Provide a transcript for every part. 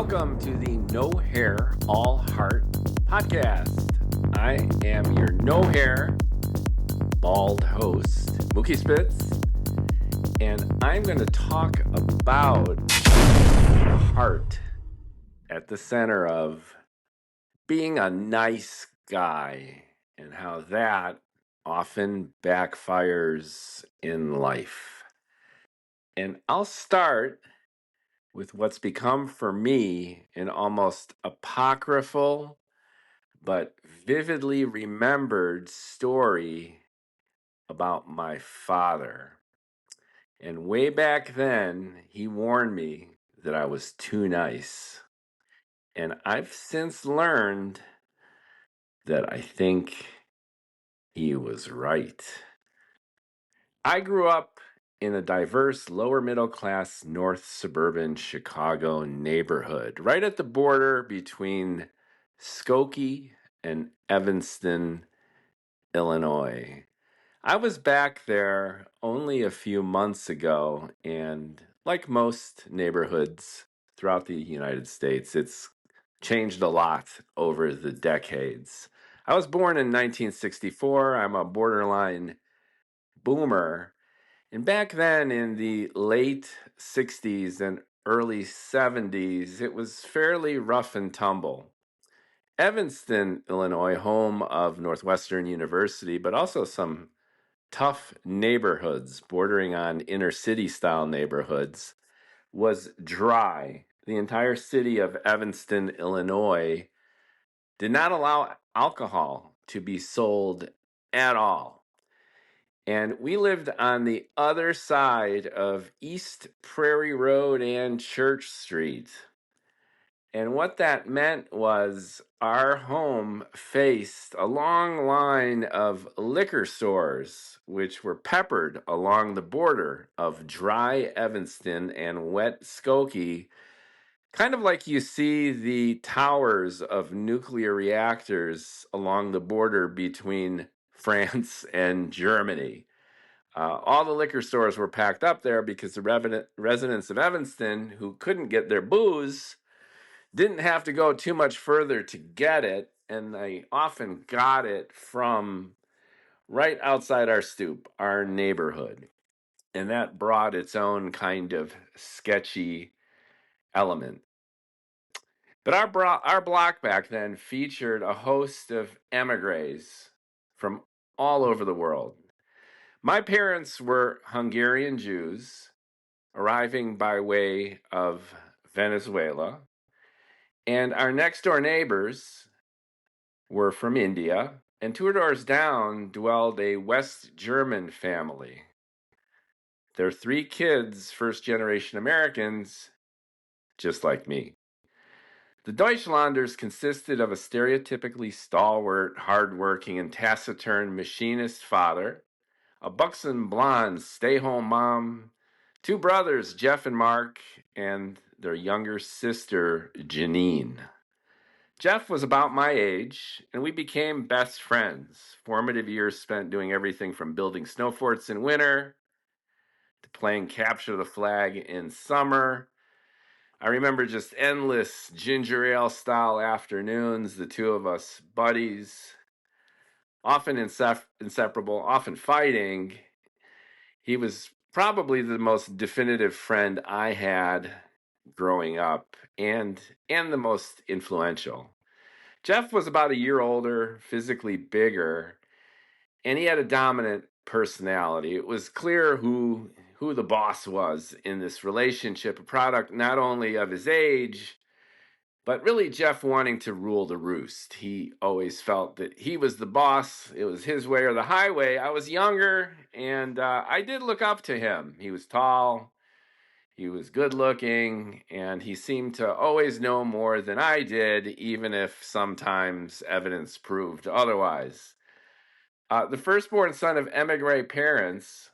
Welcome to the No Hair, All Heart podcast. I am your no hair, bald host, Mookie Spitz, and I'm going to talk about the heart at the center of being a nice guy and how that often backfires in life. And I'll start with what's become for me an almost apocryphal but vividly remembered story about my father. And way back then, he warned me that I was too nice. And I've since learned that I think he was right. I grew up in a diverse lower middle class North suburban Chicago neighborhood, right at the border between Skokie and Evanston, Illinois. I was back there only a few months ago, and like most neighborhoods throughout the United States, it's changed a lot over the decades. I was born in 1964. I'm a borderline boomer. And back then in the late 60s and early 70s, it was fairly rough and tumble. Evanston, Illinois, home of Northwestern University, but also some tough neighborhoods bordering on inner city style neighborhoods, was dry. The entire city of Evanston, Illinois, did not allow alcohol to be sold at all. And we lived on the other side of East Prairie Road and Church Street. And what that meant was our home faced a long line of liquor stores, which were peppered along the border of dry Evanston and wet Skokie, kind of like you see the towers of nuclear reactors along the border between France and Germany. All the liquor stores were packed up there because the residents of Evanston who couldn't get their booze didn't have to go too much further to get it, and they often got it from right outside our stoop, our neighborhood. And that brought its own kind of sketchy element. But our block back then featured a host of emigres from all over the world. My parents were Hungarian Jews arriving by way of Venezuela, and our next door neighbors were from India, and two doors down dwelled a West German family. Their three kids, first generation Americans, just like me. The Deutschlanders consisted of a stereotypically stalwart, hardworking, and taciturn machinist father, a buxom blonde stay-home mom, two brothers, Jeff and Mark, and their younger sister, Janine. Jeff was about my age, and we became best friends. Formative years spent doing everything from building snow forts in winter to playing capture the flag in summer. I remember just endless ginger ale style afternoons, the two of us buddies, often inseparable, often fighting. He was probably the most definitive friend I had growing up, and the most influential. Jeff was about a year older, physically bigger, and he had a dominant personality. It was clear who the boss was in this relationship, a product not only of his age, but really Jeff wanting to rule the roost. He always felt that he was the boss. It was his way or the highway. I was younger, and I did look up to him. He was tall, he was good looking, and he seemed to always know more than I did, even if sometimes evidence proved otherwise. The firstborn son of emigre parents,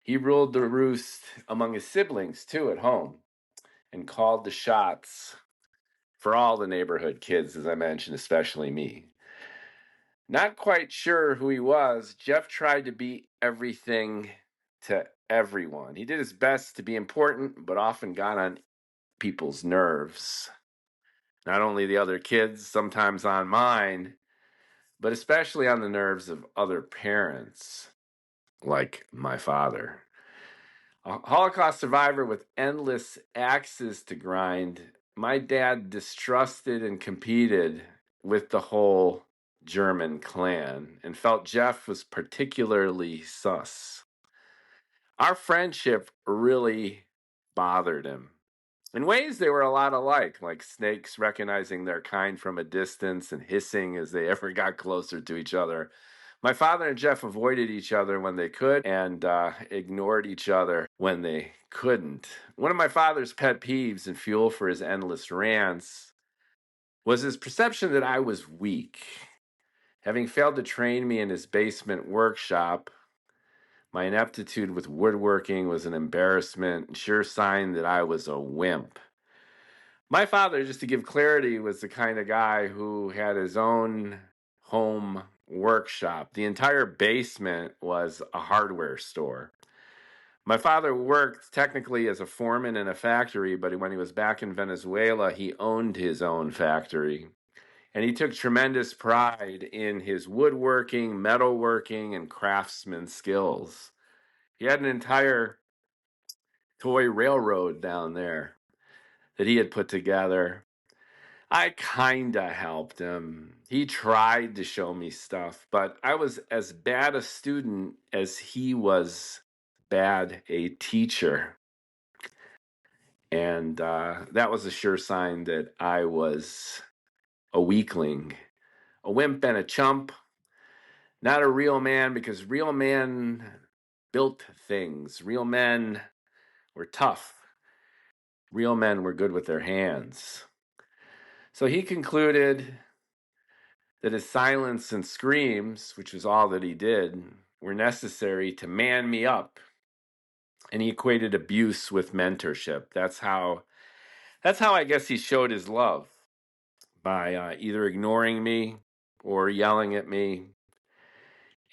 he ruled the roost among his siblings, too, at home, and called the shots for all the neighborhood kids, as I mentioned, especially me. Not quite sure who he was, Jeff tried to be everything to everyone. He did his best to be important, but often got on people's nerves. Not only the other kids, sometimes on mine, but especially on the nerves of other parents, like my father. A Holocaust survivor with endless axes to grind, my dad distrusted and competed with the whole German clan and felt Jeff was particularly sus. Our friendship really bothered him. In ways, they were a lot alike, like snakes recognizing their kind from a distance and hissing as they ever got closer to each other. My father and Jeff avoided each other when they could and ignored each other when they couldn't. One of my father's pet peeves and fuel for his endless rants was his perception that I was weak. Having failed to train me in his basement workshop, my ineptitude with woodworking was an embarrassment, sure sign that I was a wimp. My father, just to give clarity, was the kind of guy who had his own home workshop. The entire basement was a hardware store. My father worked technically as a foreman in a factory, but when he was back in Venezuela, he owned his own factory. And he took tremendous pride in his woodworking, metalworking, and craftsman skills. He had an entire toy railroad down there that he had put together. I kinda helped him. He tried to show me stuff, but I was as bad a student as he was bad a teacher. And that was a sure sign that I was a weakling, a wimp and a chump, not a real man, because real men built things. Real men were tough. Real men were good with their hands. So he concluded that his silence and screams, which was all that he did, were necessary to man me up. And he equated abuse with mentorship. That's how I guess he showed his love, by either ignoring me or yelling at me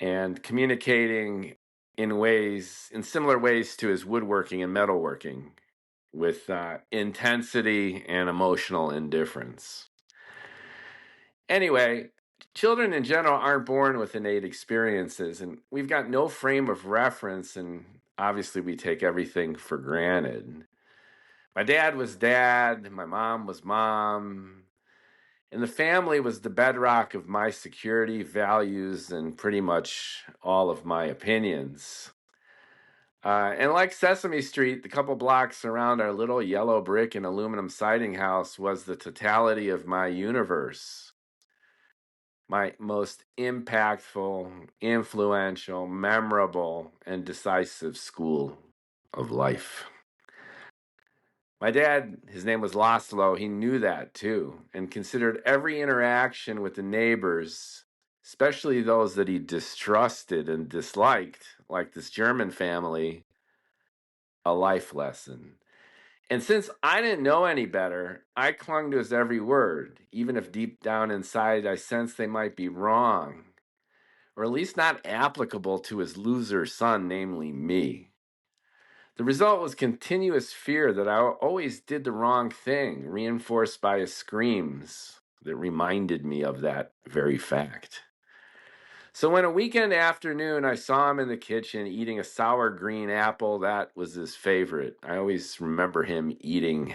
and communicating in similar ways to his woodworking and metalworking, with intensity and emotional indifference. Anyway, children in general aren't born with innate experiences, and we've got no frame of reference, and obviously we take everything for granted. My dad was dad, my mom was mom, and the family was the bedrock of my security, values, and pretty much all of my opinions. And like Sesame Street, the couple blocks around our little yellow brick and aluminum siding house was the totality of my universe. My most impactful, influential, memorable, and decisive school of life. My dad, his name was Laszlo, he knew that too, and considered every interaction with the neighbors, especially those that he distrusted and disliked, like this German family, a life lesson. And since I didn't know any better, I clung to his every word, even if deep down inside I sensed they might be wrong, or at least not applicable to his loser son, namely me. The result was continuous fear that I always did the wrong thing, reinforced by his screams that reminded me of that very fact. So when a weekend afternoon I saw him in the kitchen eating a sour green apple, that was his favorite. I always remember him eating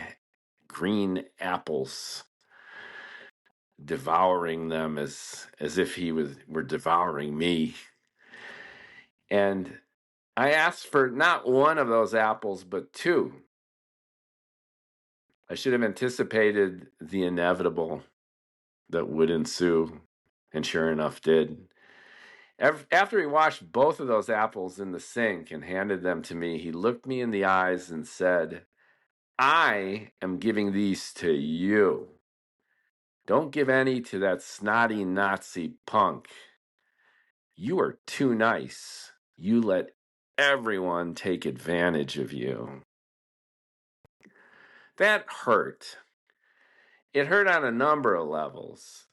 green apples, devouring them as if were devouring me. And I asked for not one of those apples, but two. I should have anticipated the inevitable that would ensue, and sure enough did. After he washed both of those apples in the sink and handed them to me, he looked me in the eyes and said, "I am giving these to you. Don't give any to that snotty Nazi punk. You are too nice. You let everyone take advantage of you." That hurt. It hurt on a number of levels.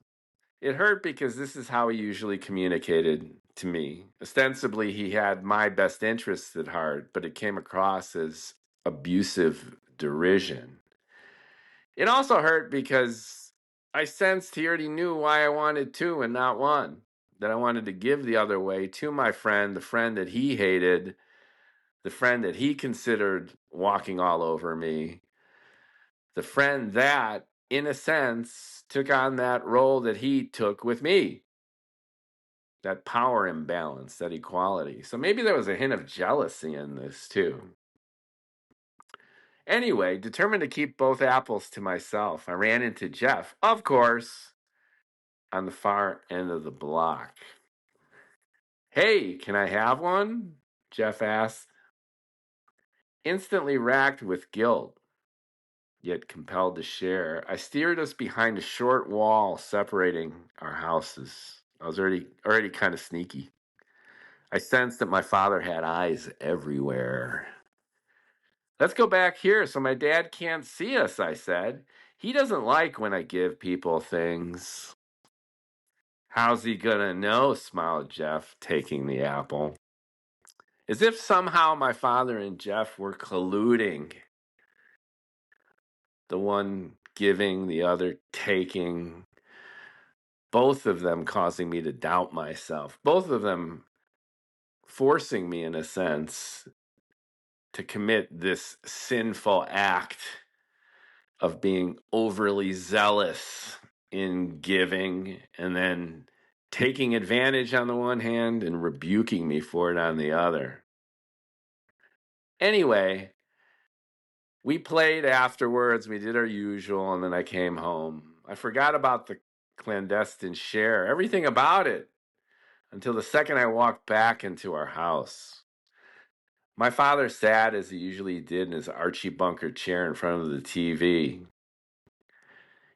It hurt because this is how he usually communicated to me. Ostensibly, he had my best interests at heart, but it came across as abusive derision. It also hurt because I sensed he already knew why I wanted two and not one. That I wanted to give the other way to my friend, the friend that he hated, the friend that he considered walking all over me, the friend that, in a sense, took on that role that he took with me. That power imbalance, that equality. So maybe there was a hint of jealousy in this too. Anyway, determined to keep both apples to myself, I ran into Jeff, of course, on the far end of the block. Hey, can I have one? Jeff asked, instantly racked with guilt, yet compelled to share. I steered us behind a short wall separating our houses. I was already kind of sneaky. I sensed that my father had eyes everywhere. Let's go back here so my dad can't see us, I said. He doesn't like when I give people things. How's he gonna know? Smiled Jeff, taking the apple. As if somehow my father and Jeff were colluding. The one giving, the other taking. Both of them causing me to doubt myself. Both of them forcing me, in a sense, to commit this sinful act of being overly zealous in giving and then taking advantage on the one hand and rebuking me for it on the other. Anyway, we played afterwards, we did our usual, and then I came home. I forgot about the clandestine share, everything about it, until the second I walked back into our house. My father sat, as he usually did, in his Archie Bunker chair in front of the TV.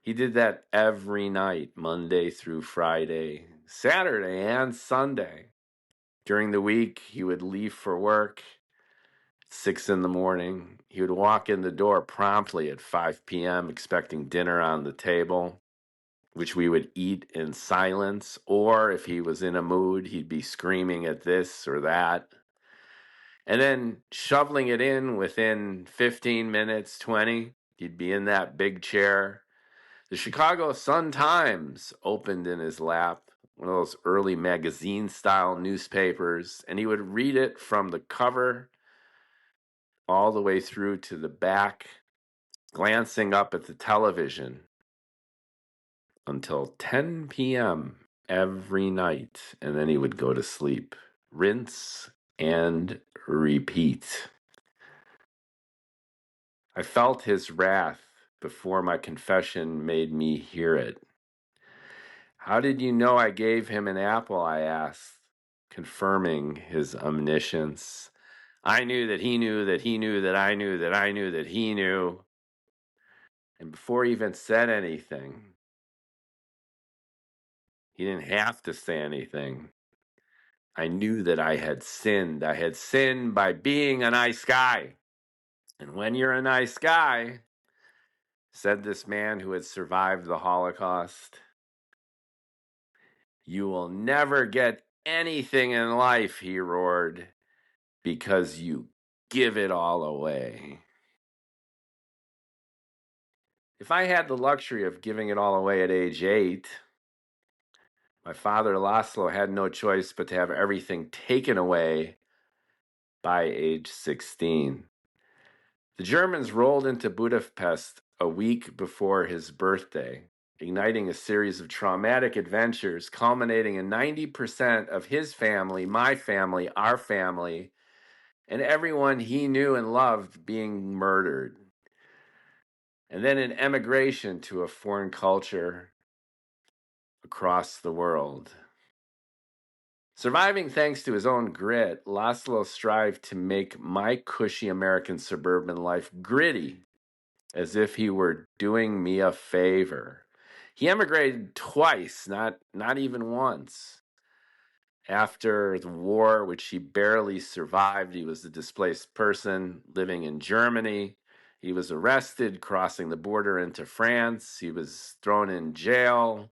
He did that every night, Monday through Friday, Saturday and Sunday. During the week, he would leave for work at 6 in the morning. He would walk in the door promptly at 5 p.m., expecting dinner on the table, which we would eat in silence. Or if he was in a mood, he'd be screaming at this or that. And then shoveling it in within 15 minutes, 20, he'd be in that big chair. The Chicago Sun-Times opened in his lap, one of those early magazine-style newspapers, and he would read it from the cover all the way through to the back, glancing up at the television until 10 p.m. every night, and then he would go to sleep. Rinse and repeat. I felt his wrath before my confession made me hear it. How did you know I gave him an apple? I asked, confirming his omniscience. I knew that he knew that he knew that I knew that I knew that he knew. And before he even said anything, he didn't have to say anything. I knew that I had sinned. I had sinned by being a nice guy. And when you're a nice guy, said this man who had survived the Holocaust, you will never get anything in life, he roared, because you give it all away. If I had the luxury of giving it all away at age 8, my father Laszlo had no choice but to have everything taken away by age 16. The Germans rolled into Budapest a week before his birthday, igniting a series of traumatic adventures, culminating in 90% of his family, my family, our family, and everyone he knew and loved being murdered. And then an emigration to a foreign culture across the world. Surviving thanks to his own grit, Laszlo strived to make my cushy American suburban life gritty, as if he were doing me a favor. He emigrated twice, not even once. After the war, which he barely survived, he was a displaced person living in Germany. He was arrested crossing the border into France. He was thrown in jail.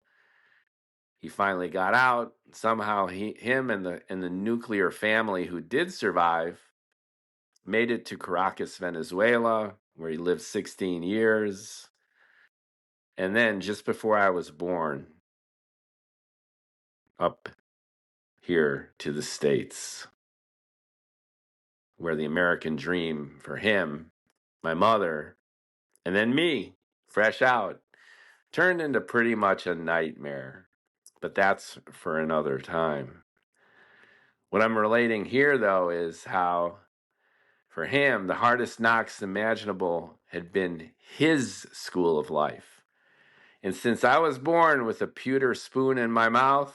He finally got out. Somehow him and the nuclear family who did survive made it to Caracas, Venezuela, where he lived 16 years. And then just before I was born, up here to the States, where the American dream for him, my mother, and then me, fresh out, turned into pretty much a nightmare. But that's for another time. What I'm relating here, though, is how for him, the hardest knocks imaginable had been his school of life. And since I was born with a pewter spoon in my mouth,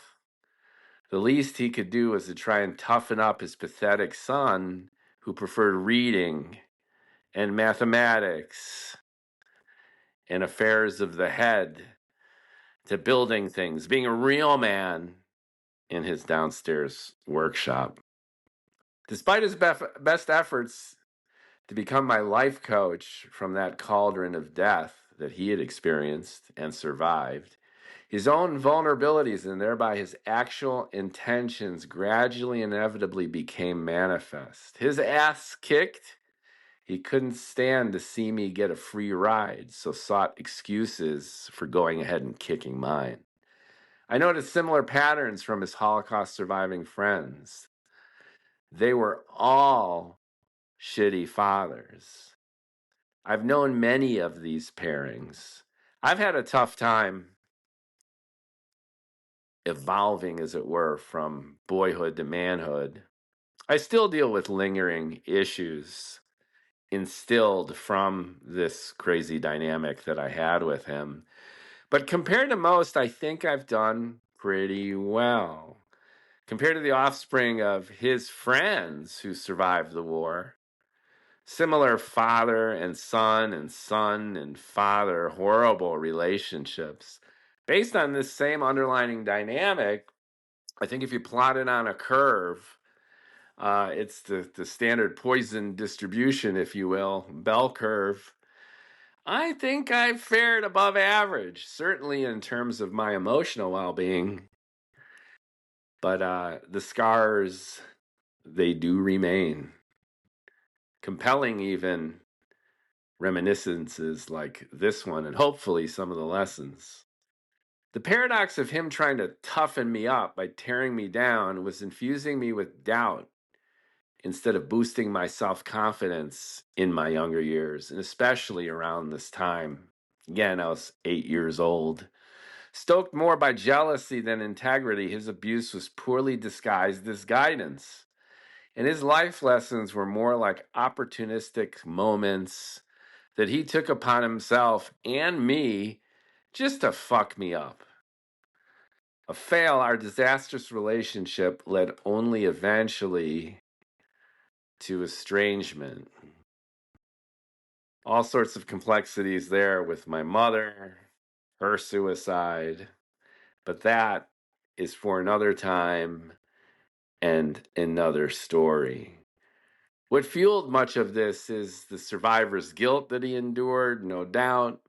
the least he could do was to try and toughen up his pathetic son, who preferred reading and mathematics and affairs of the head to building things, being a real man in his downstairs workshop. Despite his best efforts to become my life coach from that cauldron of death that he had experienced and survived, his own vulnerabilities and thereby his actual intentions gradually inevitably became manifest. His ass kicked. He couldn't stand to see me get a free ride, so sought excuses for going ahead and kicking mine. I noticed similar patterns from his Holocaust surviving friends. They were all shitty fathers. I've known many of these pairings. I've had a tough time evolving, as it were, from boyhood to manhood. I still deal with lingering issues instilled from this crazy dynamic that I had with him. But compared to most, I think I've done pretty well. Compared to the offspring of his friends who survived the war, similar father and son and father, horrible relationships. Based on this same underlying dynamic, I think if you plot it on a curve, it's the standard poison distribution, if you will, bell curve. I think I've fared above average, certainly in terms of my emotional well-being. But the scars, they do remain. Compelling even reminiscences like this one, and hopefully some of the lessons. The paradox of him trying to toughen me up by tearing me down was infusing me with doubt instead of boosting my self-confidence in my younger years, and especially around this time. Again, I was 8 years old. Stoked more by jealousy than integrity, his abuse was poorly disguised as guidance. And his life lessons were more like opportunistic moments that he took upon himself and me just to fuck me up. A fail, our disastrous relationship led only eventually to estrangement. All sorts of complexities there with my mother, her suicide, but that is for another time and another story. What fueled much of this is the survivor's guilt that he endured, no doubt.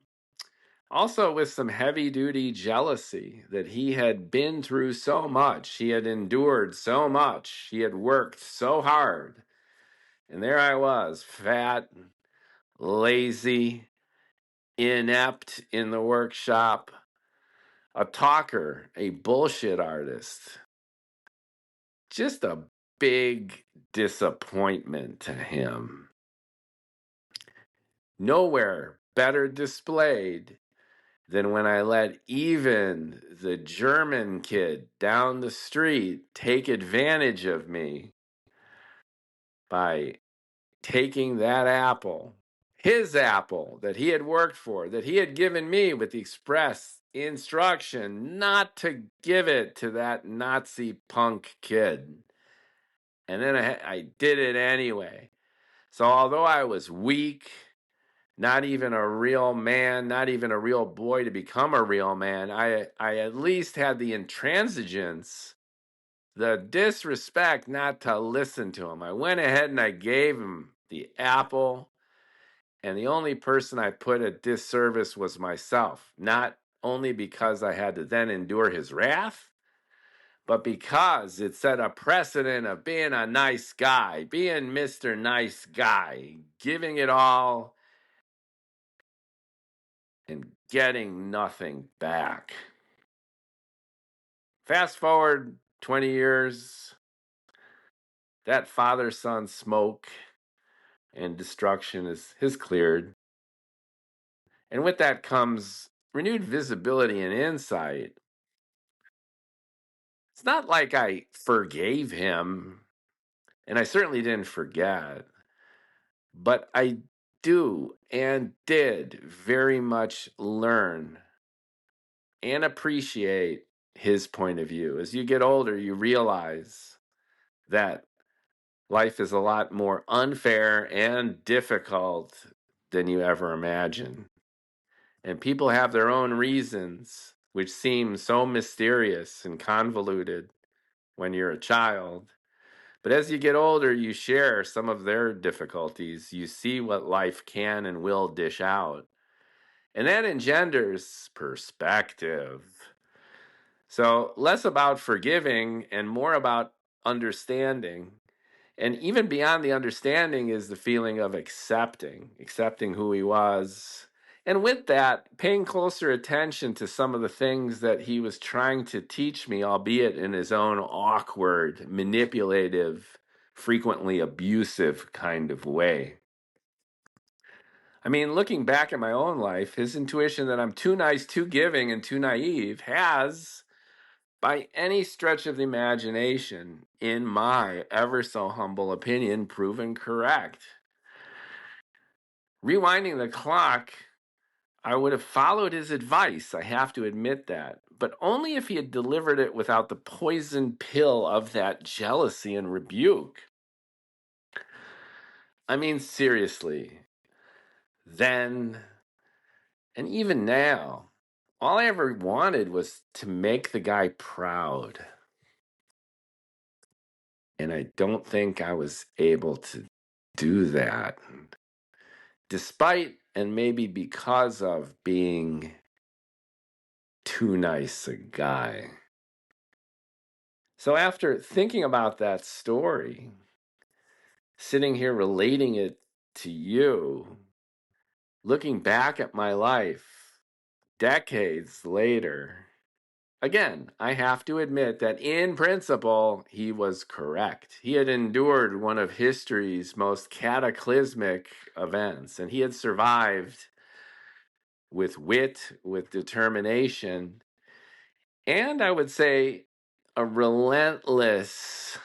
Also, with some heavy duty jealousy that he had been through so much, he had endured so much, he had worked so hard. And there I was, fat, lazy, inept in the workshop, a talker, a bullshit artist. Just a big disappointment to him. Nowhere better displayed than when I let even the German kid down the street take advantage of me by taking that apple, his apple that he had worked for, that he had given me with the express instruction not to give it to that Nazi punk kid. And then I did it anyway. So although I was weak, not even a real man, not even a real boy to become a real man, I at least had the intransigence, the disrespect not to listen to him. I went ahead and I gave him the apple, and the only person I put at disservice was myself, not only because I had to then endure his wrath, but because it set a precedent of being a nice guy, being Mr. Nice Guy, giving it all and getting nothing back. Fast forward 20 years, that father-son smoke and destruction is cleared. And with that comes renewed visibility and insight. It's not like I forgave him, and I certainly didn't forget, but I do and did very much learn and appreciate his point of view. As you get older, you realize that life is a lot more unfair and difficult than you ever imagined. And people have their own reasons, which seem so mysterious and convoluted when you're a child. But as you get older, you share some of their difficulties. You see what life can and will dish out. And that engenders perspective. So, less about forgiving and more about understanding. And even beyond the understanding is the feeling of accepting who he was. And with that, paying closer attention to some of the things that he was trying to teach me, albeit in his own awkward, manipulative, frequently abusive kind of way. I mean, looking back at my own life, his intuition that I'm too nice, too giving, and too naive has, by any stretch of the imagination, in my ever so humble opinion, proven correct. Rewinding the clock, I would have followed his advice, I have to admit that, but only if he had delivered it without the poison pill of that jealousy and rebuke. I mean, seriously, then, and even now, all I ever wanted was to make the guy proud. And I don't think I was able to do that, despite and maybe because of being too nice a guy. So after thinking about that story, sitting here relating it to you, looking back at my life decades later, again, I have to admit that in principle, he was correct. He had endured one of history's most cataclysmic events, and he had survived with wit, with determination, and I would say a relentless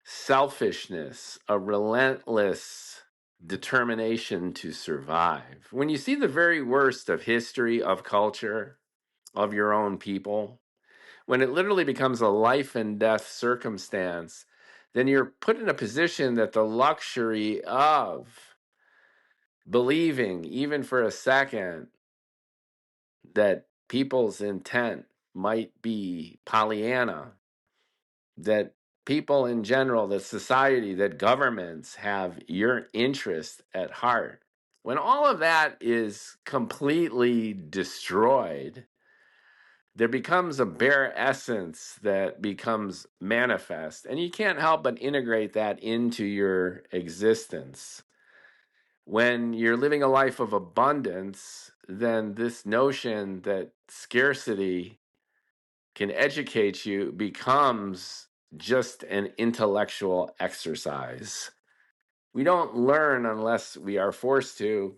selfishness, a relentless determination to survive. When you see the very worst of history, of culture, of your own people, when it literally becomes a life and death circumstance, then you're put in a position that the luxury of believing, even for a second, that people's intent might be Pollyanna, that people in general, that society, that governments have your interest at heart. When all of that is completely destroyed, there becomes a bare essence that becomes manifest, and you can't help but integrate that into your existence. When you're living a life of abundance, then this notion that scarcity can educate you becomes just an intellectual exercise. We don't learn unless we are forced to,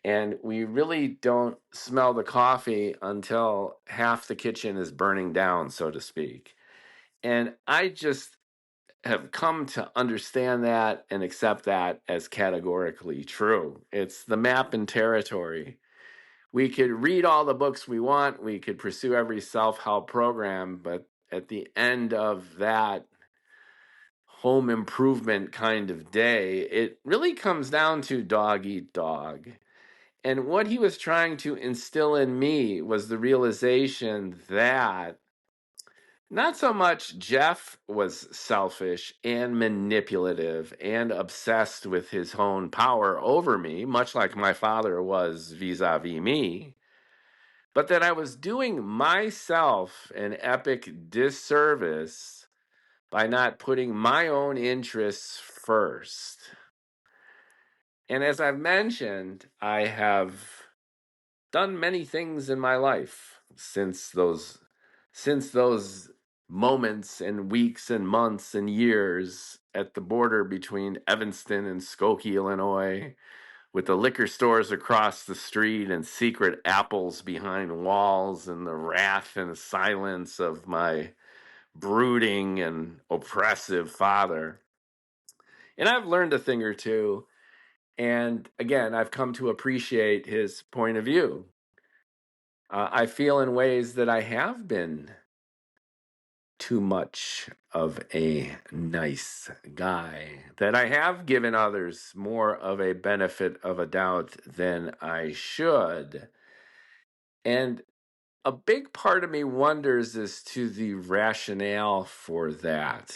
and we really don't smell the coffee until half the kitchen is burning down, so to speak. And I just have come to understand that and accept that as categorically true. It's the map and territory. We could read all the books we want, we could pursue every self-help program, but at the end of that home improvement kind of day, it really comes down to dog eat dog. And what he was trying to instill in me was the realization that not so much Jeff was selfish and manipulative and obsessed with his own power over me, much like my father was vis-a-vis me, but that I was doing myself an epic disservice by not putting my own interests first. And as I've mentioned, I have done many things in my life since those moments and weeks and months and years at the border between Evanston and Skokie, Illinois, with the liquor stores across the street and secret apples behind walls and the wrath and silence of my brooding and oppressive father. And I've learned a thing or two. And again, I've come to appreciate his point of view. I feel in ways that I have been too much of a nice guy, that I have given others more of a benefit of a doubt than I should. And a big part of me wonders as to the rationale for that.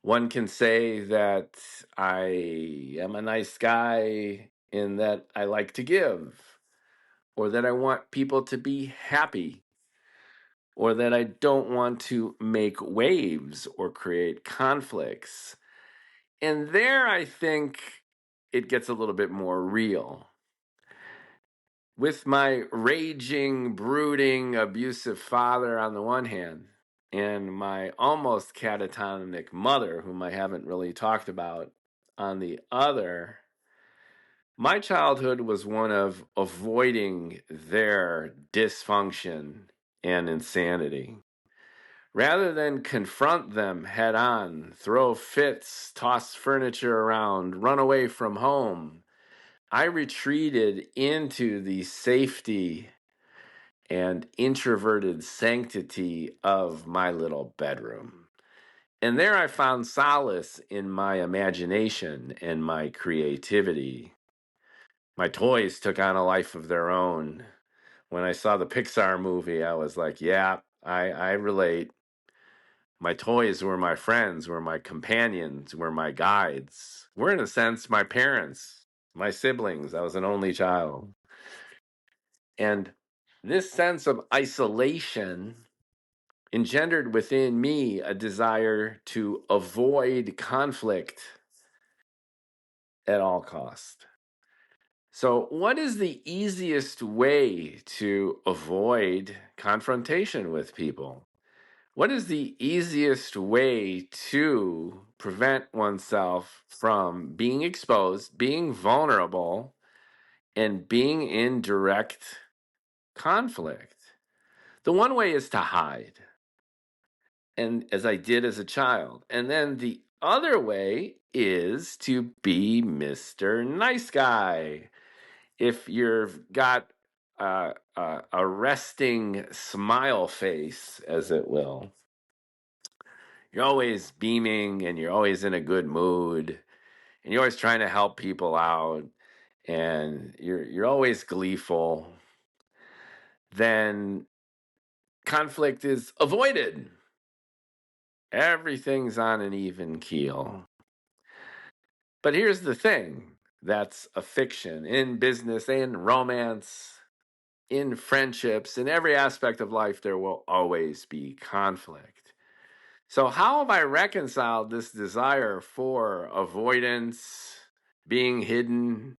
One can say that I am a nice guy in that I like to give, or that I want people to be happy, or that I don't want to make waves or create conflicts. And there, I think it gets a little bit more real. With my raging, brooding, abusive father on the one hand, and my almost catatonic mother, whom I haven't really talked about, on the other, my childhood was one of avoiding their dysfunction and insanity. Rather than confront them head on, throw fits, toss furniture around, run away from home, I retreated into the safety and introverted sanctity of my little bedroom. And there I found solace in my imagination and my creativity. My toys took on a life of their own. When I saw the Pixar movie, I was like, yeah, I relate. My toys were my friends, were my companions, were my guides. Were, in a sense, my parents, my siblings. I was an only child. And this sense of isolation engendered within me a desire to avoid conflict at all cost. So, what is the easiest way to avoid confrontation with people? What is the easiest way to prevent oneself from being exposed, being vulnerable, and being in direct conflict? The one way is to hide, and as I did as a child. And then the other way is to be Mr. Nice Guy. If you've got a resting smile face, as it will, you're always beaming and you're always in a good mood and you're always trying to help people out and you're always gleeful, then conflict is avoided. Everything's on an even keel. But here's the thing, that's a fiction. In business, in romance, in friendships, in every aspect of life, there will always be conflict. So how have I reconciled this desire for avoidance, being hidden,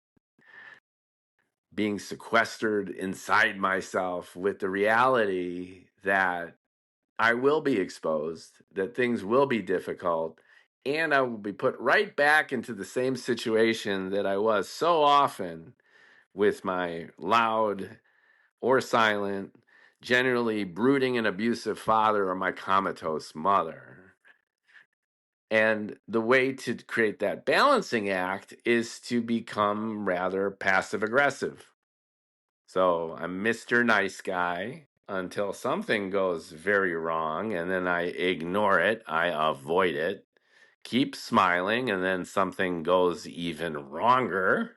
being sequestered inside myself, with the reality that I will be exposed, that things will be difficult, and I will be put right back into the same situation that I was so often with my loud or silent, generally brooding and abusive father or my comatose mother? And the way to create that balancing act is to become rather passive aggressive. So I'm Mr. Nice Guy until something goes very wrong, and then I ignore it, I avoid it, keep smiling, and then something goes even wronger,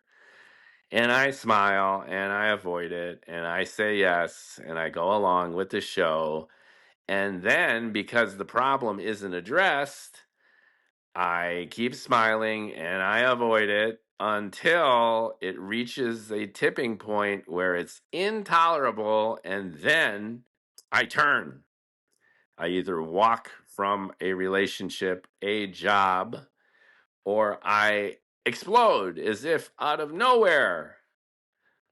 and I smile and I avoid it, and I say yes, and I go along with the show. And then, because the problem isn't addressed, I keep smiling and I avoid it until it reaches a tipping point where it's intolerable, and then I turn. I either walk from a relationship, a job, or I explode as if out of nowhere,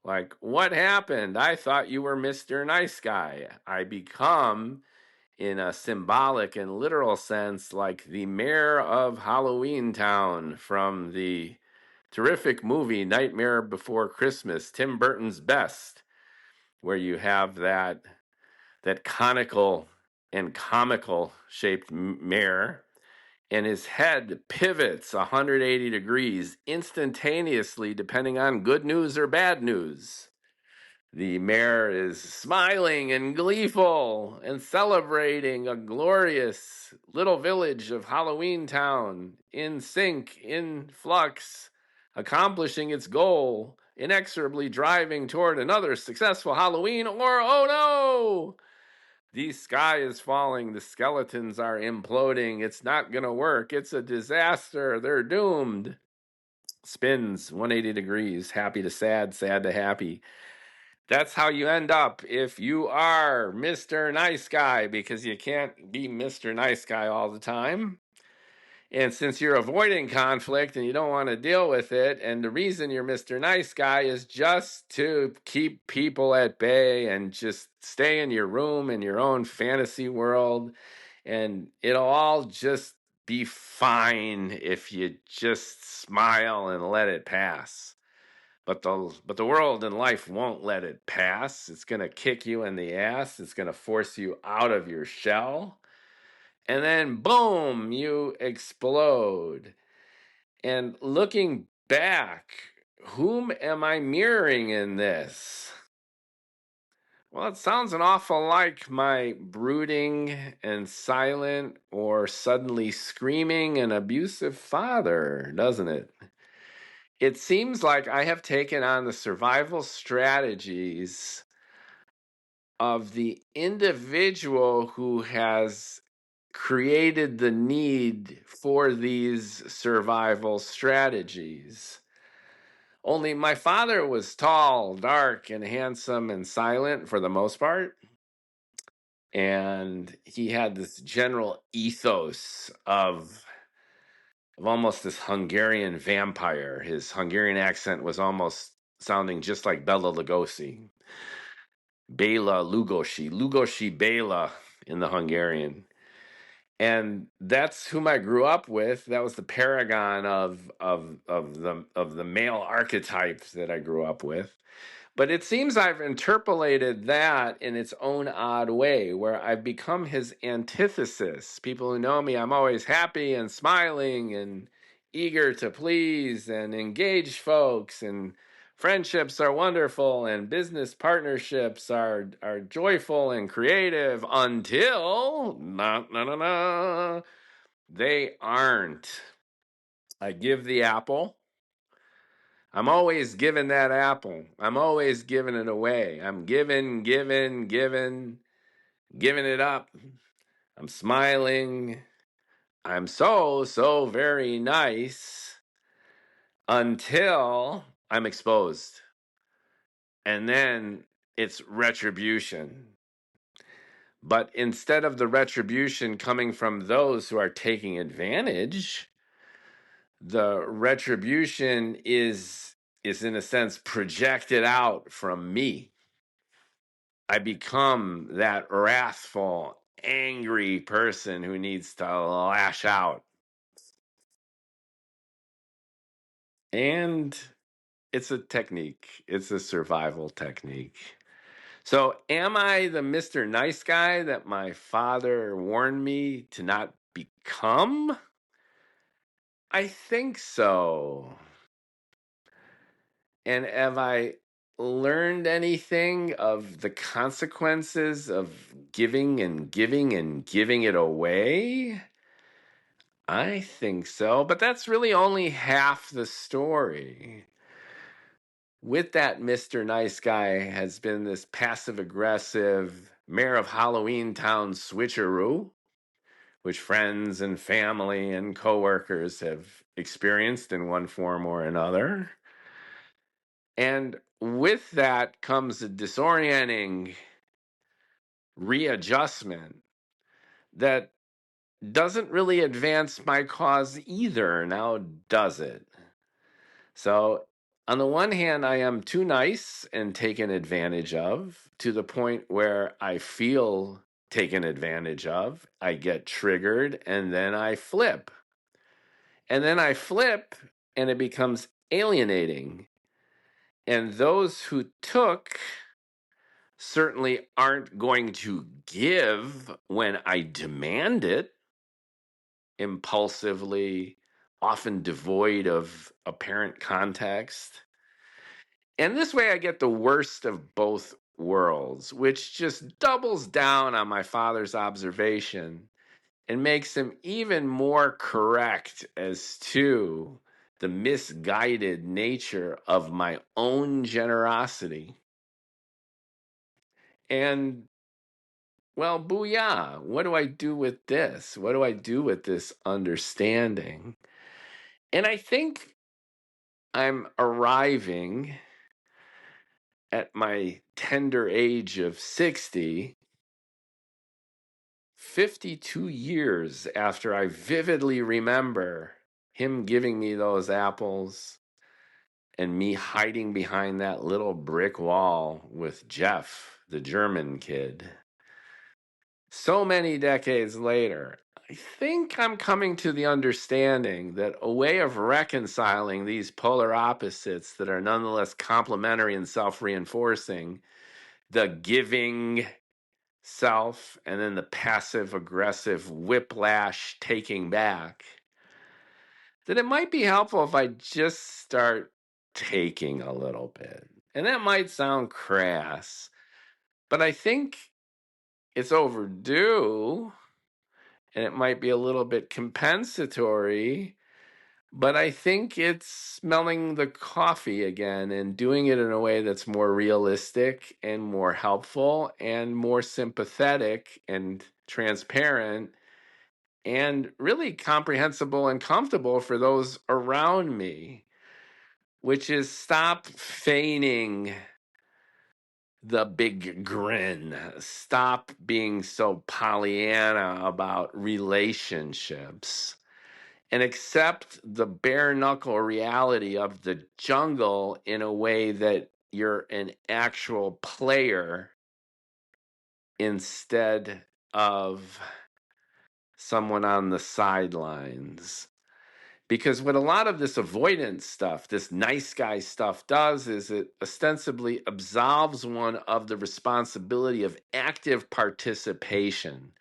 Like, what happened? I thought you were Mr. Nice Guy. I become, in a symbolic and literal sense, like the mayor of Halloween Town from the terrific movie Nightmare Before Christmas, Tim Burton's best, where you have that conical and comical shaped mayor, and his head pivots 180 degrees instantaneously depending on good news or bad news. The mayor is smiling and gleeful and celebrating a glorious little village of Halloween Town, in sync, in flux, accomplishing its goal, inexorably driving toward another successful Halloween, or oh no! The sky is falling, the skeletons are imploding, it's not gonna work, it's a disaster, they're doomed. Spins 180 degrees, happy to sad, sad to happy. That's how you end up if you are Mr. Nice Guy, because you can't be Mr. Nice Guy all the time. And since you're avoiding conflict and you don't want to deal with it, and the reason you're Mr. Nice Guy is just to keep people at bay and just stay in your room in your own fantasy world, and it'll all just be fine if you just smile and let it pass. But the world and life won't let it pass. It's going to kick you in the ass. It's going to force you out of your shell. And then boom, you explode. And looking back, whom am I mirroring in this? Well, it sounds an awful like my brooding and silent or suddenly screaming and abusive father, doesn't it? It seems like I have taken on the survival strategies of the individual who has created the need for these survival strategies. Only my father was tall, dark, and handsome and silent for the most part. And he had this general ethos of almost this Hungarian vampire. His Hungarian accent was almost sounding just like Bela Lugosi. Bela Lugosi. Lugosi Bela in the Hungarian. And that's whom I grew up with. That was the paragon of the male archetype that I grew up with. But it seems I've interpolated that in its own odd way, where I've become his antithesis. People who know me, I'm always happy and smiling and eager to please and engage folks, and friendships are wonderful and business partnerships are joyful and creative until they aren't. I give the apple. I'm always giving that apple. I'm always giving it away. I'm giving it up. I'm smiling. I'm so very nice until I'm exposed. And then it's retribution. But instead of the retribution coming from those who are taking advantage, the retribution is in a sense projected out from me. I become that wrathful, angry person who needs to lash out. And it's a technique. It's a survival technique. So am I the Mr. Nice Guy that my father warned me to not become? I think so. And have I learned anything of the consequences of giving and giving and giving it away? I think so, but that's really only half the story. With that, Mr. Nice Guy has been this passive aggressive mayor of Halloween Town switcheroo, which friends and family and coworkers have experienced in one form or another. And with that comes a disorienting readjustment that doesn't really advance my cause either, now does it? So On the one hand, I am too nice and taken advantage of to the point where I feel taken advantage of. I get triggered and then I flip. And then I flip and it becomes alienating. And those who took certainly aren't going to give when I demand it, impulsively, often devoid of apparent context. And this way I get the worst of both worlds, which just doubles down on my father's observation and makes him even more correct as to the misguided nature of my own generosity. And, well, booyah, what do I do with this? What do I do with this understanding? And I think I'm arriving at my tender age of 60, 52 years after I vividly remember him giving me those apples and me hiding behind that little brick wall with Jeff, the German kid. So many decades later, I think I'm coming to the understanding that a way of reconciling these polar opposites that are nonetheless complementary and self-reinforcing, the giving self and then the passive aggressive whiplash taking back, that it might be helpful if I just start taking a little bit. And that might sound crass, but I think it's overdue and it might be a little bit compensatory. But I think it's smelling the coffee again and doing it in a way that's more realistic and more helpful and more sympathetic and transparent and really comprehensible and comfortable for those around me, which is stop feigning the big grin. Stop being so Pollyanna about relationships and accept the bare knuckle reality of the jungle in a way that you're an actual player instead of someone on the sidelines. Because what a lot of this avoidance stuff, this nice guy stuff does is it ostensibly absolves one of the responsibility of active participation.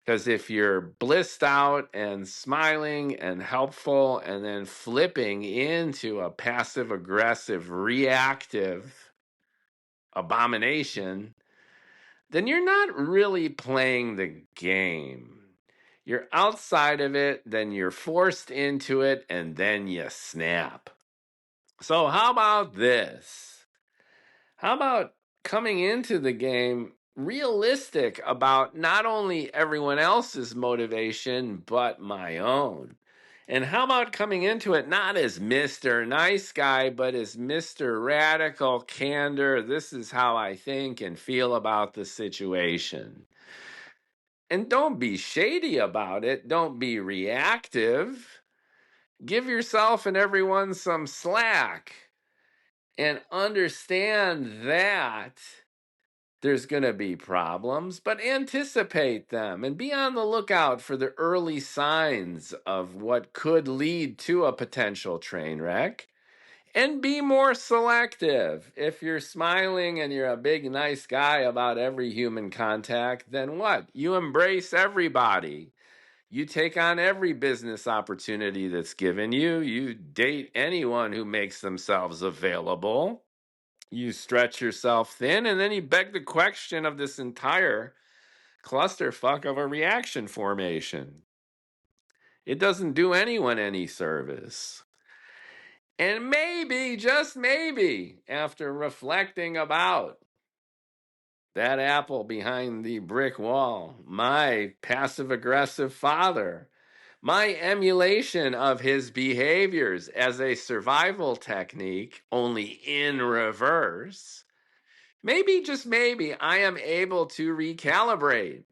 Because if you're blissed out and smiling and helpful and then flipping into a passive aggressive reactive abomination, then you're not really playing the game. You're outside of it, then you're forced into it, and then you snap. So, how about this? How about coming into the game realistic about not only everyone else's motivation, but my own? And how about coming into it not as Mr. Nice Guy, but as Mr. Radical Candor? This is how I think and feel about the situation. And don't be shady about it. Don't be reactive. Give yourself and everyone some slack. And understand that there's going to be problems, but anticipate them and be on the lookout for the early signs of what could lead to a potential train wreck. And be more selective. If you're smiling and you're a big nice guy about every human contact, then what? You embrace everybody. You take on every business opportunity that's given you. You date anyone who makes themselves available. You stretch yourself thin, and then you beg the question of this entire clusterfuck of a reaction formation. It doesn't do anyone any service. And maybe, just maybe, after reflecting about that apple behind the brick wall, my passive-aggressive father, my emulation of his behaviors as a survival technique, only in reverse, maybe, just maybe, I am able to recalibrate.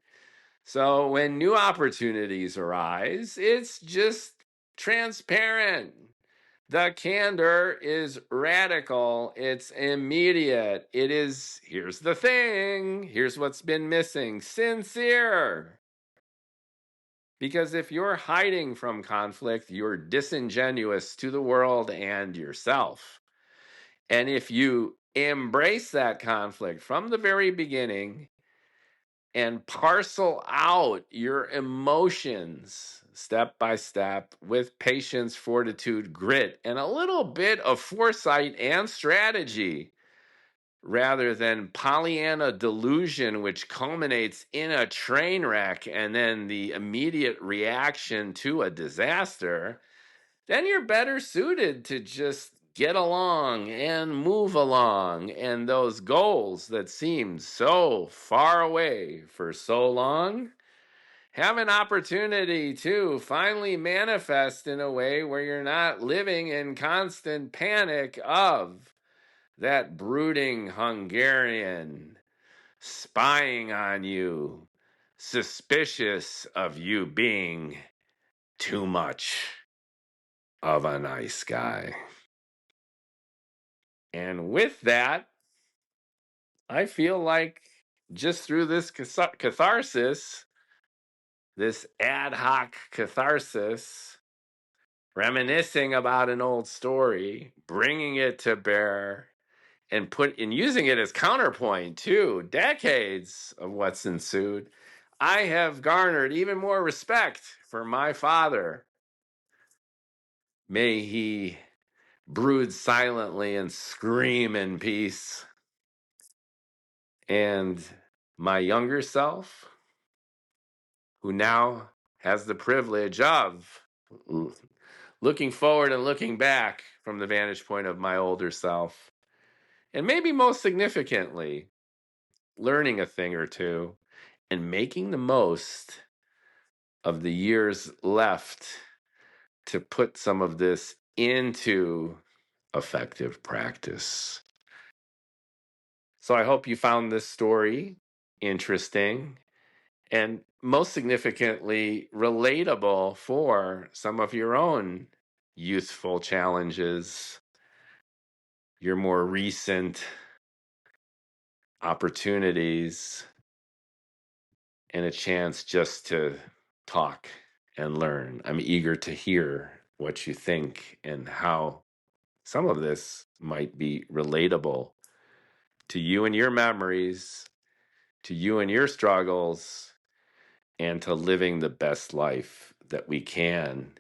So when new opportunities arise, it's just transparent. The candor is radical. It's immediate. It is, here's the thing. Here's what's been missing. Sincere. Because if you're hiding from conflict, you're disingenuous to the world and yourself. And if you embrace that conflict from the very beginning and parcel out your emotions step by step with patience, fortitude, grit, and a little bit of foresight and strategy, rather than Pollyanna delusion, which culminates in a train wreck and then the immediate reaction to a disaster, then you're better suited to just get along and move along. And those goals that seemed so far away for so long have an opportunity to finally manifest in a way where you're not living in constant panic of that brooding Hungarian spying on you, suspicious of you being too much of a nice guy. And with that, I feel like just through this catharsis, this ad hoc catharsis, reminiscing about an old story, bringing it to bear, and using it as counterpoint to decades of what's ensued, I have garnered even more respect for my father. May he brood silently and scream in peace. And my younger self, who now has the privilege of looking forward and looking back from the vantage point of my older self, and maybe most significantly, learning a thing or two and making the most of the years left to put some of this into effective practice. So I hope you found this story interesting and most significantly relatable for some of your own youthful challenges, your more recent opportunities, and a chance just to talk and learn. I'm eager to hear what you think and how some of this might be relatable to you and your memories, to you and your struggles, and to living the best life that we can,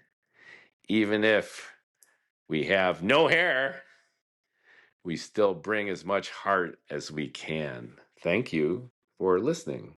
even if we have no hair, we still bring as much heart as we can. Thank you for listening.